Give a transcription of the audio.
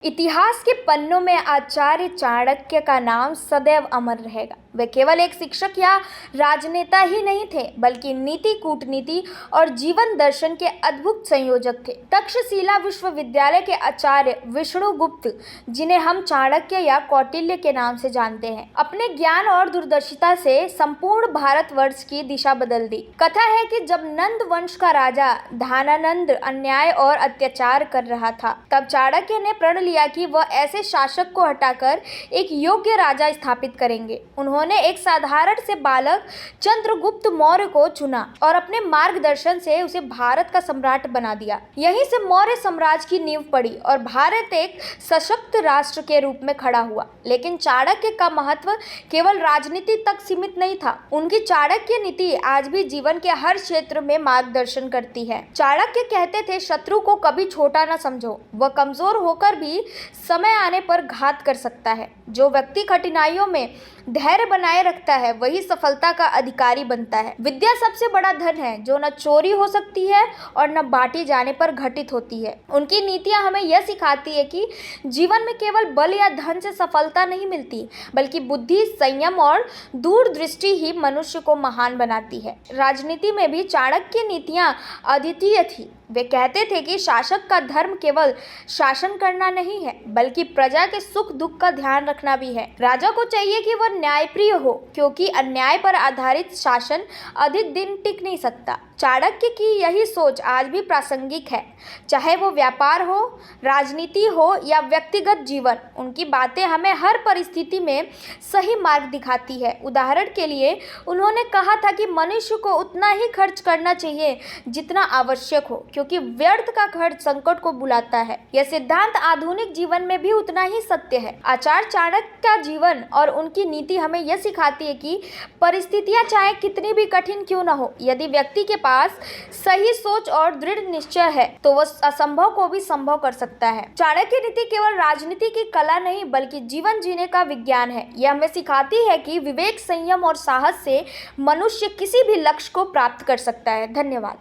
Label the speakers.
Speaker 1: इतिहास के पन्नों में आचार्य चाणक्य का नाम सदैव अमर रहेगा। वे केवल एक शिक्षक या राजनेता ही नहीं थे, बल्कि नीति, कूटनीति और जीवन दर्शन के अद्भुत संयोजक थे। तक्षशिला विश्वविद्यालय के आचार्य विष्णुगुप्त, जिन्हें हम चाणक्य या कौटिल्य के नाम से जानते हैं, अपने ज्ञान और दूरदर्शिता से संपूर्ण भारतवर्ष की दिशा बदल दी। कथा है कि जब नंद वंश का राजा धानानंद अन्याय और अत्याचार कर रहा था, तब चाणक्य ने प्रण लिया कि वह ऐसे शासक को हटाकर एक योग्य राजा स्थापित करेंगे। उन्होंने एक साधारण से बालक चंद्रगुप्त मौर्य को चुना और अपने मार्गदर्शन से उसे भारत का सम्राट बना दिया। यहीं से मौर्य साम्राज्य की नींव पड़ी और भारत एक सशक्त राष्ट्र के रूप में खड़ा हुआ। लेकिन चाणक्य का महत्व केवल राजनीति तक सीमित नहीं था। उनकी चाणक्य नीति आज भी जीवन के हर क्षेत्र में मार्गदर्शन करती है। चाणक्य कहते थे, शत्रु को कभी छोटा न समझो, वह कमजोर होकर भी समय आने पर घात कर सकता है। जो व्यक्ति कठिनाइयों में धैर्य बनाए रखता है, वही सफलता का अधिकारी बनता है। विद्या सबसे बड़ा धन है, जो न चोरी हो सकती है और न बांटी जाने पर घटित होती है। उनकी नीतियां हमें यह सिखाती है कि जीवन में केवल बल या धन से सफलता नहीं मिलती, बल्कि बुद्धि, संयम और दूरदृष्टि ही मनुष्य को महान बनाती है। राजनीति में भी चाणक्य नीतियां अद्वितीय थी। वे कहते थे कि शासक का धर्म केवल शासन करना नहीं है, बल्कि प्रजा के सुख दुख का ध्यान रखना भी है। राजा को चाहिए कि वह न्यायप्रिय हो, क्योंकि अन्याय पर आधारित शासन अधिक दिन टिक नहीं सकता। चाणक्य की यही सोच आज भी प्रासंगिक है, चाहे वो व्यापार हो, राजनीति हो या व्यक्तिगत जीवन। उनकी बातें हमें हर परिस्थिति में सही मार्ग दिखाती है। उदाहरण के लिए, उन्होंने कहा था कि मनुष्य को उतना ही खर्च करना चाहिए जितना आवश्यक हो, क्योंकि व्यर्थ का खर्च संकट को बुलाता है। यह सिद्धांत आधुनिक जीवन में भी उतना ही सत्य है। आचार्य चाणक्य का जीवन और उनकी नीति हमें यह सिखाती है कि परिस्थितियां चाहे कितनी भी कठिन क्यों न हो, यदि व्यक्ति के पास सही सोच और दृढ़ निश्चय है, तो वह असंभव को भी संभव कर सकता है। चाणक्य नीति केवल राजनीति की कला नहीं, बल्कि जीवन जीने का विज्ञान है। यह हमें सिखाती है कि विवेक, संयम और साहस से मनुष्य किसी भी लक्ष्य को प्राप्त कर सकता है। धन्यवाद।